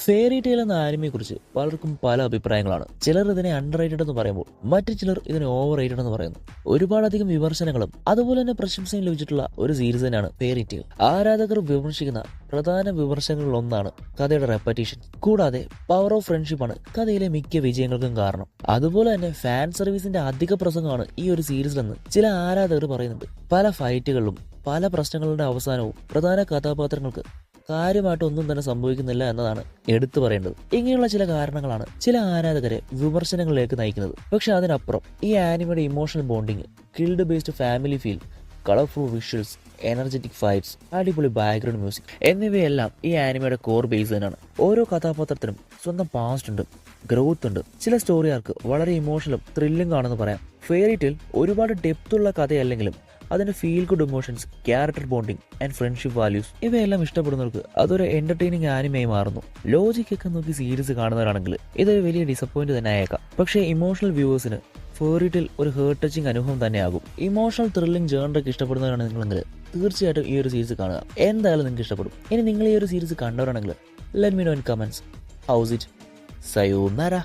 Fairy tale എന്ന ആനിമയെ കുറിച്ച് പലർക്കും പല അഭിപ്രായങ്ങളാണ്. ചിലർ ഇതിനെ അണ്ടർ റേറ്റഡ് എന്ന് പറയുമ്പോൾ മറ്റു ചിലർ ഇതിനെ ഓവർ റേറ്റഡ് എന്ന് പറയുന്നു. ഒരുപാടധികം വിമർശനങ്ങളും അതുപോലെ തന്നെ പ്രശംസയും ലഭിച്ചിട്ടുള്ള ഒരു സീരീസ് തന്നെയാണ് ഫെയറി ടെയിൽ. ആരാധകർ വിമർശിക്കുന്ന പ്രധാന വിമർശനങ്ങളിൽ ഒന്നാണ് കഥയുടെ റെപ്പറ്റീഷൻ. കൂടാതെ പവർ ഓഫ് ഫ്രണ്ട്ഷിപ്പാണ് കഥയിലെ മിക്ക വിജയങ്ങൾക്കും കാരണം. അതുപോലെ തന്നെ ഫാൻ സർവീസിന്റെ അധിക പ്രസംഗമാണ് ഈ ഒരു സീരീസിലെന്ന് ചില ആരാധകർ പറയുന്നുണ്ട്. പല ഫൈറ്റുകളിലും പല പ്രശ്നങ്ങളുടെ അവസാനവും പ്രധാന കഥാപാത്രങ്ങൾക്ക് കാര്യമായിട്ട് ഒന്നും തന്നെ സംഭവിക്കുന്നില്ല എന്നതാണ് എടുത്തു പറയേണ്ടത്. ഇങ്ങനെയുള്ള ചില കാരണങ്ങളാണ് ചില ആരാധകരെ വിമർശനങ്ങളിലേക്ക് നയിക്കുന്നത്. പക്ഷെ അതിനപ്പുറം ഈ ആനിമയുടെ emotional bonding, guild based family feel, colourful visuals, energetic fights, അടിപൊളി ബാക്ക്ഗ്രൗണ്ട് മ്യൂസിക് എന്നിവയെല്ലാം ഈ ആനിമയുടെ കോർ ബേസ് തന്നെയാണ്. ഓരോ കഥാപാത്രത്തിനും സ്വന്തം പാസ്റ്റ് ഉണ്ട്, ഗ്രോത്ത് ഉണ്ട്. ചില സ്റ്റോറി ആർക്ക് വളരെ ഇമോഷണലും ത്രില്ലിംഗ് ആണെന്ന് പറയാം. ഫെയറി ടെയിൽ ഒരുപാട് ഡെപ്ത് ഉള്ള കഥയല്ലെങ്കിലും അതിന്റെ feel good emotions, character bonding and friendship values ഇവയെല്ലാം ഇഷ്ടപ്പെടുന്നവർക്ക് അതൊരു എന്റർടൈനിങ് ആനിമയായി മാറുന്നു. ലോജിക്കൊക്കെ നോക്കി സീരീസ് കാണുന്നവരാണെങ്കിൽ ഇതൊരു വലിയ ഡിസപ്പോയിന്റ് തന്നെ ആയേക്കാം. പക്ഷേ ഇമോഷണൽ വ്യൂവേഴ്സിന് ഫെയറി ടെയിൽ ഒരു ഹേർട്ട് ടച്ചിങ് അനുഭവം തന്നെയാകും. ഇമോഷണൽ ത്രില്ലിംഗ് ജേണറൊക്കെ ഇഷ്ടപ്പെടുന്നവരാണ് നിങ്ങളെങ്കിൽ തീർച്ചയായിട്ടും ഈ ഒരു സീരീസ് കാണുക. എന്തായാലും നിങ്ങൾക്ക് ഇഷ്ടപ്പെടും. ഇനി നിങ്ങൾ ഈ ഒരു സീരീസ് കണ്ടവരാണെങ്കിൽ let me know in comments. How's it? Sayonara.